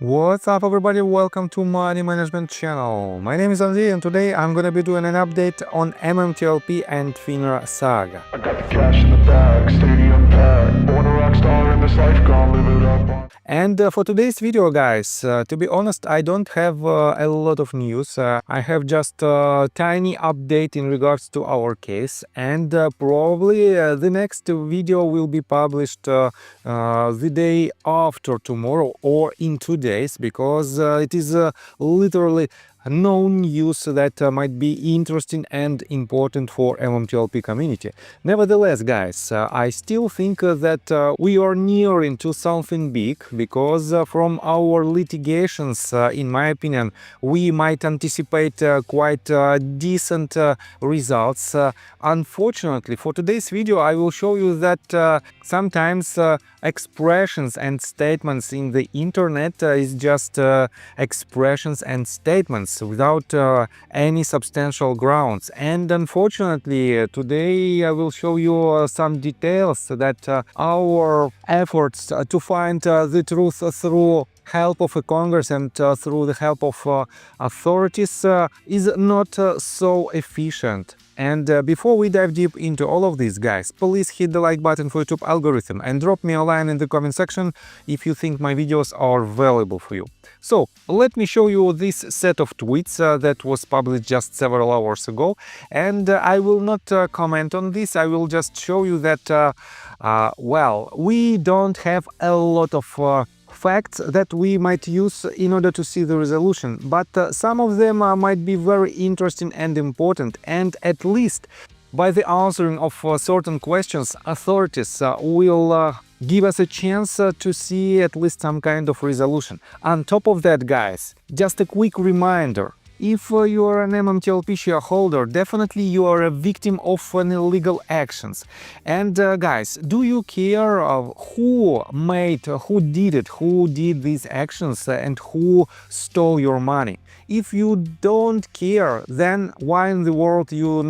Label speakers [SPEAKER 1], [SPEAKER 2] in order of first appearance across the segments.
[SPEAKER 1] What's up, everybody? Welcome to Money Management channel. My name is Andy, and today I'm gonna be doing an update on MMTLP and FINRA saga.
[SPEAKER 2] I got the cash in the bag, stadium packed. Born a rock star in this life, gonna live it up.
[SPEAKER 1] And for today's video, guys, to be honest, I don't have a lot of news. I have just a tiny update in regards to our case, and probably the next video will be published the day after tomorrow or in 2 days, because it is literally no news that might be interesting and important for MMTLP community. Nevertheless, guys, I still think that we are nearing to something big, because from our litigations, in my opinion, we might anticipate quite decent results. Unfortunately, for today's video, I will show you that sometimes expressions and statements in the internet is just expressions and statements without any substantial grounds. And unfortunately, today I will show you some details that our efforts to find the truth through help of a Congress and through the help of authorities is not so efficient. And before we dive deep into all of this, guys, please hit the like button for YouTube algorithm and drop me a line in the comment section if you think my videos are valuable for you. So let me show you this set of tweets that was published just several hours ago, and I will not comment on this. I will just show you that well, we don't have a lot of facts that we might use in order to see the resolution, but some of them might be very interesting and important, and at least by the answering of certain questions, authorities will give us a chance to see at least some kind of resolution. On top of that, guys, just a quick reminder. If you are an MMTLP shareholder, definitely you are a victim of an illegal actions. And guys, do you care who did these actions and who stole your money? If you don't care, then why in the world you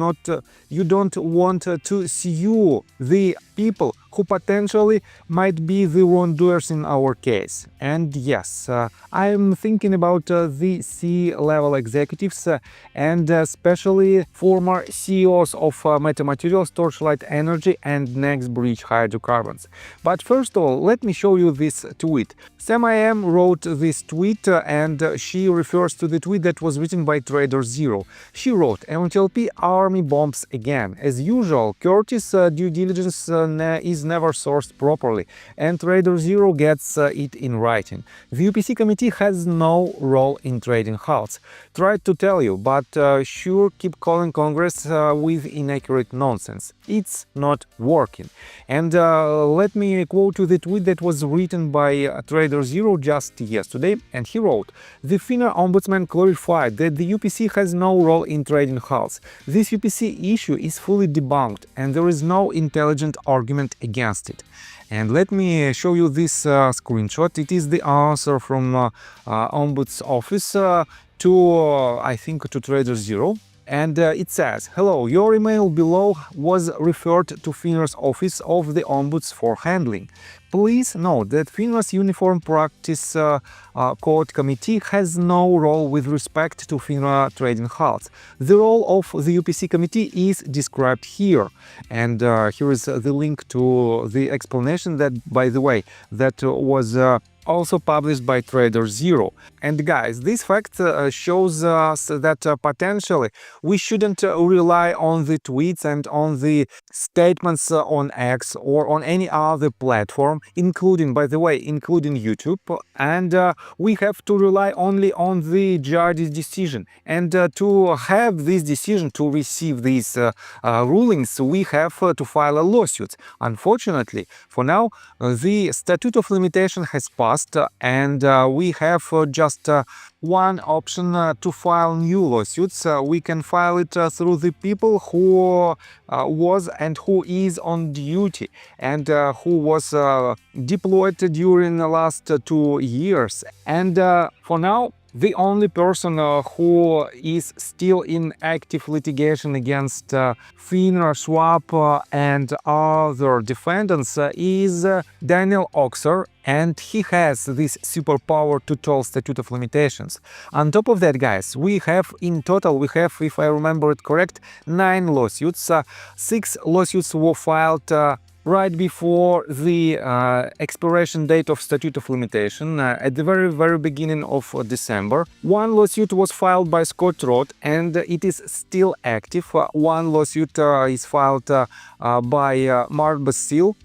[SPEAKER 1] don't want to sue the people who potentially might be the wrongdoers in our case? And yes, I'm thinking about the C-level executives and especially former CEOs of Metamaterials, Torchlight Energy and Next Bridge Hydrocarbons. But first of all, let me show you this tweet. Sam IM wrote this tweet and she refers to the tweet that was written by Trader Zero. She wrote, MMTLP army bombs again. As usual, Curtis due diligence is never sourced properly, and Trader Zero gets it in writing. The UPC committee has no role in trading halts. Tried to tell you, but sure keep calling Congress with inaccurate nonsense. It's not working. And let me quote you the tweet that was written by Trader Zero just yesterday, and he wrote, the FINRA ombudsman clarified that the UPC has no role in trading halts. This UPC issue is fully debunked, and there is no intelligent argument against it. And let me show you this screenshot. It is the answer from Ombuds office to I think to Trader Zero. And it says, hello, your email below was referred to FINRA's Office of the Ombuds for handling. Please note that FINRA's Uniform Practice Code Committee has no role with respect to FINRA trading halts. The role of the UPC committee is described here. And here is the link to the explanation that, by the way, that was also published by Trader Zero. And guys, this fact shows us that potentially we shouldn't rely on the tweets and on the statements on X or on any other platform, including, by the way, including YouTube, and we have to rely only on the judge's decision. And to have this decision, to receive these rulings, we have to file a lawsuit. Unfortunately, for now, the statute of limitation has passed, and we have just one option to file new lawsuits. We can file it through the people who was and who is on duty and who was deployed during the last 2 years. And for now, The only person who is still in active litigation against FINRA, Schwab, and other defendants is Daniel Oxer, and he has this superpower to toll statute of limitations. On top of that, guys, we have in total, if I remember it correct, 9 lawsuits. 6 lawsuits were filed right before the expiration date of statute of limitation at the very beginning of December. 1 lawsuit was filed by Scott Roth and it is still active. 1 lawsuit is filed by Mark Basile,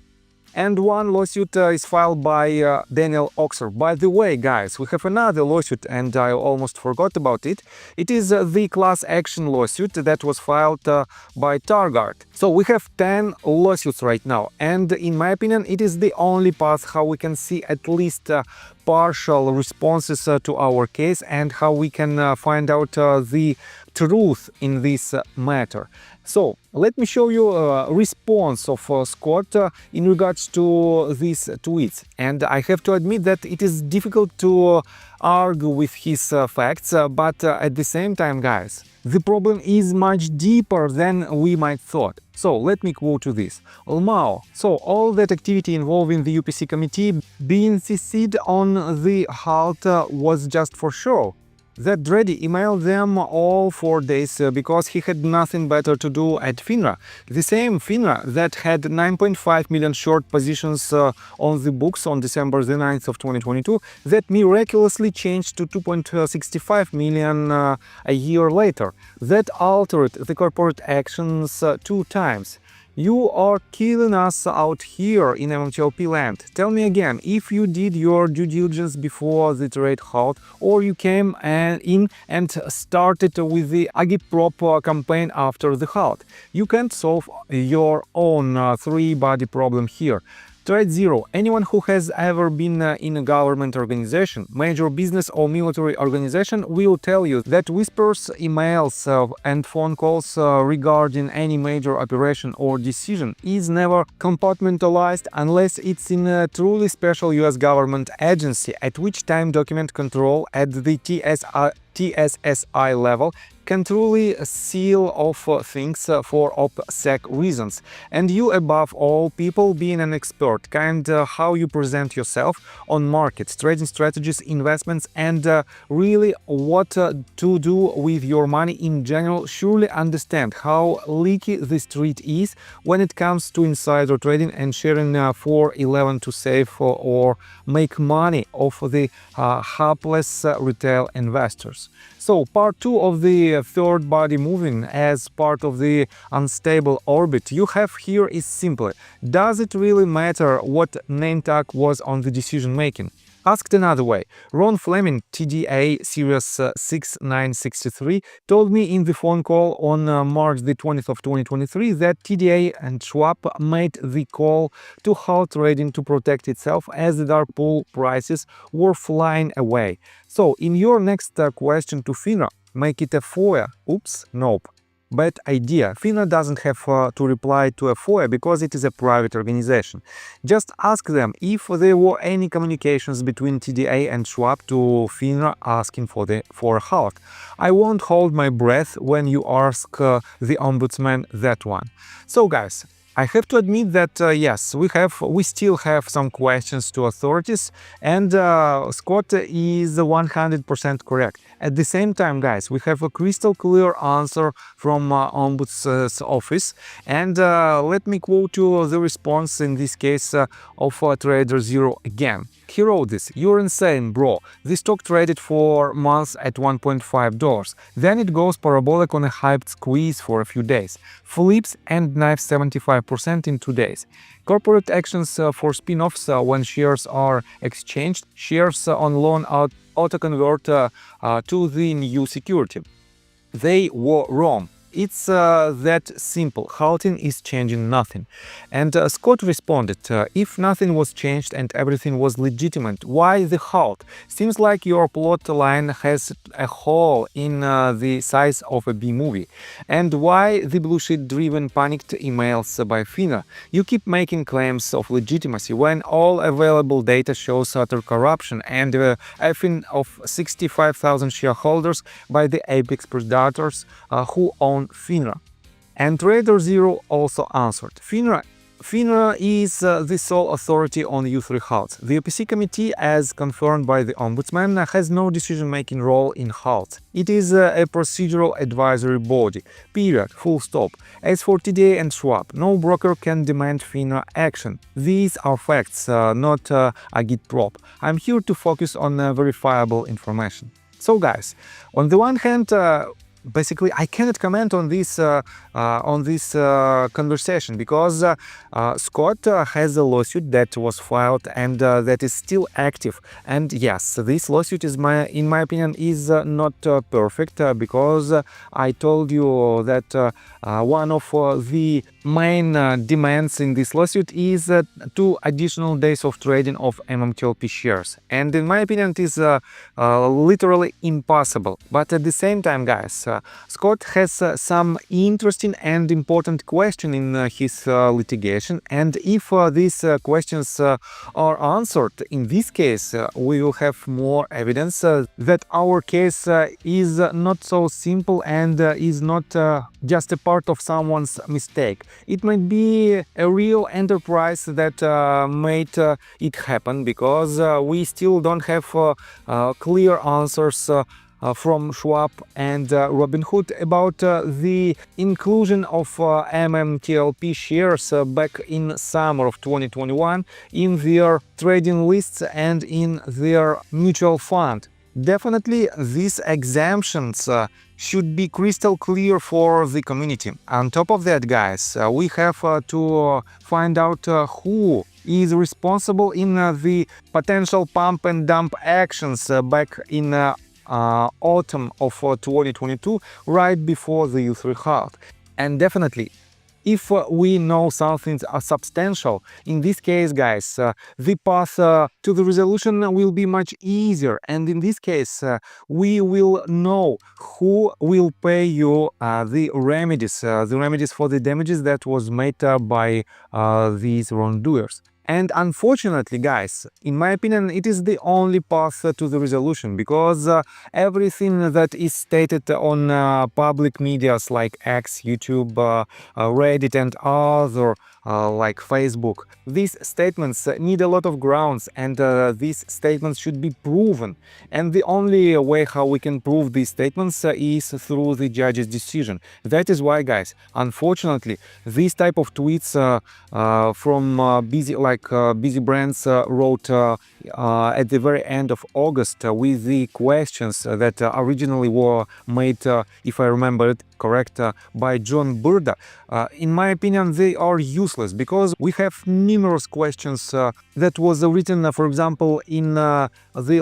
[SPEAKER 1] and 1 lawsuit is filed by Daniel Oxer. By the way, guys, we have another lawsuit and I almost forgot about it. It is the class action lawsuit that was filed by Target. So we have 10 lawsuits right now, and in my opinion it is the only path how we can see at least partial responses to our case and how we can find out the truth in this matter. So let me show you a response of Scott in regards to these tweets, and I have to admit that it is difficult to argue with his facts, but at the same time, guys, the problem is much deeper than we might thought. So let me quote you this. Mao, so all that activity involving the UPC committee being CC'd on the halt was just for show. That Dreddy emailed them all 4 days because he had nothing better to do at FINRA. The same FINRA that had 9.5 million short positions on the books on December the 9th of 2022 that miraculously changed to 2.65 million a year later. That altered the corporate actions 2 times. You are killing us out here in MMTLP land. Tell me again, if you did your due diligence before the trade halt, or you came in and started with the agitprop campaign after the halt. You can't solve your own 3-body problem here. Trade zero. Anyone who has ever been in a government organization, major business or military organization will tell you that whispers, emails and phone calls regarding any major operation or decision is never compartmentalized unless it's in a truly special US government agency, at which time document control at the TSSI level can truly seal off things for OPSEC reasons. And you, above all people, being an expert, how you present yourself on markets, trading strategies, investments, and really what to do with your money in general, surely understand how leaky the street is when it comes to insider trading and sharing 411 to save or make money off the helpless retail investors. So part 2 of the third body moving as part of the unstable orbit you have here is simple. Does it really matter what name tag was on the decision making? Asked another way, Ron Fleming, TDA Series 6963, told me in the phone call on March the 20th of 2023 that TDA and Schwab made the call to halt trading to protect itself as the dark pool prices were flying away. So in your next question to FINRA, make it a FOIA? Oops, nope. Bad idea. FINRA doesn't have to reply to a FOIA because it is a private organization. Just ask them if there were any communications between TDA and Schwab to FINRA asking for a halt. I won't hold my breath when you ask the ombudsman that one. So guys, I have to admit that yes, we still have some questions to authorities, and Scott is 100% correct. At the same time, guys, we have a crystal clear answer from Ombuds's office, and let me quote you the response in this case of Trader Zero again. He wrote this: "You're insane, bro. The stock traded for months at $1.5. Then it goes parabolic on a hyped squeeze for a few days. Flips and knifes 75% in 2 days. Corporate actions for spin-offs when shares are exchanged. Shares on loan auto-convert to the new security. They were wrong. It's that simple. Halting is changing nothing. And Scott responded, if nothing was changed and everything was legitimate, why the halt? Seems like your plot line has a hole in the size of a B-movie. And why the bullshit-driven panicked emails by FINRA? You keep making claims of legitimacy when all available data shows utter corruption and effing of 65,000 shareholders by the apex predators who own FINRA. And Trader Zero also answered, FINRA is the sole authority on U3 halts. The OPC committee, as confirmed by the Ombudsman, has no decision-making role in halts. It is a procedural advisory body. Period. Full stop. As for TDA and Schwab, no broker can demand FINRA action. These are facts, not agitprop. I'm here to focus on verifiable information. So guys, on the one hand, basically, I cannot comment on this conversation because Scott has a lawsuit that was filed and that is still active. And yes, this lawsuit is in my opinion, is not perfect because I told you that one of the main demands in this lawsuit is 2 additional days of trading of MMTLP shares. And in my opinion, it is literally impossible. But at the same time, guys, Scott has some interesting and important question in his litigation, and if these questions are answered, in this case, we will have more evidence that our case is not so simple and is not just a part of someone's mistake. It might be a real enterprise that made it happen, because we still don't have clear answers from Schwab and Robinhood about the inclusion of MMTLP shares back in summer of 2021 in their trading lists and in their mutual fund. Definitely these exemptions should be crystal clear for the community. On top of that, guys, we have to find out who is responsible in the potential pump and dump actions back in autumn of 2022, right before the U3 halt. And definitely, if we know something substantial, in this case, guys, the path to the resolution will be much easier. And in this case, we will know who will pay you the remedies for the damages that was made by these wrongdoers. And unfortunately, guys, in my opinion, it is the only path to the resolution, because everything that is stated on public medias like X, YouTube, Reddit and other like Facebook, these statements need a lot of grounds, and these statements should be proven. And the only way how we can prove these statements is through the judge's decision. That is why, guys, unfortunately, these type of tweets from Busy Brands wrote at the very end of August with the questions that originally were made, if I remember it correct, by John Burda. In my opinion, they are useless, because we have numerous questions that was written, for example, in the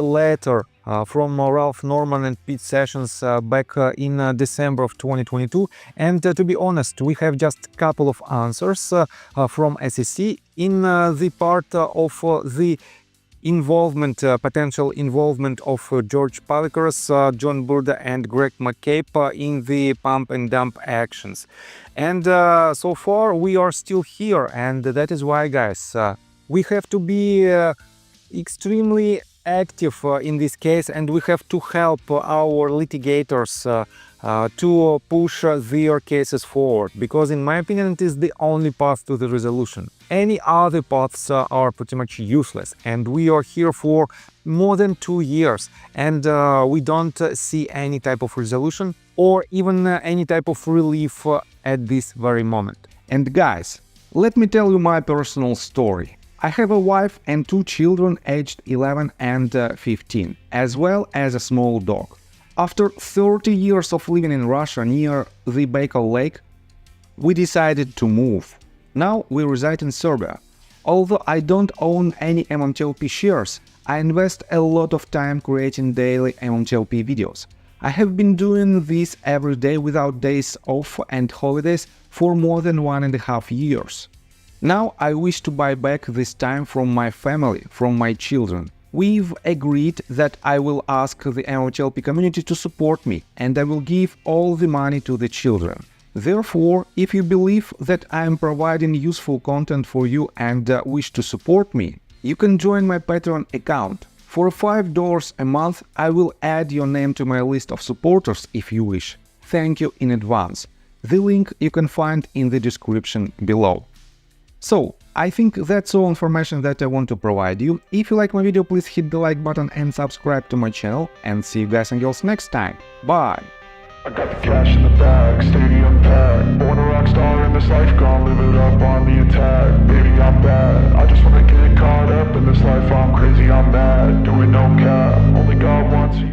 [SPEAKER 1] letter from Ralph Norman and Pete Sessions back in December of 2022. And to be honest, we have just a couple of answers from SEC in the part of the potential involvement of George Palikaros, John Burda and Greg McCabe in the pump and dump actions. And so far we are still here, and that is why, guys, we have to be extremely active in this case, and we have to help our litigators to push their cases forward, because in my opinion it is the only path to the resolution. Any other paths are pretty much useless, and we are here for more than 2 years, and we don't see any type of resolution or even any type of relief at this very moment. And guys, let me tell you my personal story. I have a wife and 2 children aged 11 and 15, as well as a small dog. After 30 years of living in Russia near the Baikal Lake, we decided to move. Now we reside in Serbia. Although I don't own any MMTLP shares, I invest a lot of time creating daily MMTLP videos. I have been doing this every day without days off and holidays for more than 1.5 years. Now I wish to buy back this time from my family, from my children. We've agreed that I will ask the MMTLP community to support me, and I will give all the money to the children. Therefore, if you believe that I am providing useful content for you and wish to support me, you can join my Patreon account. For $5 a month, I will add your name to my list of supporters if you wish. Thank you in advance. The link you can find in the description below. So, I think that's all information that I want to provide you. If you like my video, please hit the like button and subscribe to my channel, and see you guys and girls next time. Bye!
[SPEAKER 2] I got the cash in the bag, stadium packed. Born a rock star in this life, gonna live it up on the attack. Baby, I'm bad, I just wanna get caught up in this life. I'm crazy, I'm mad, doing no cap. Only God wants you.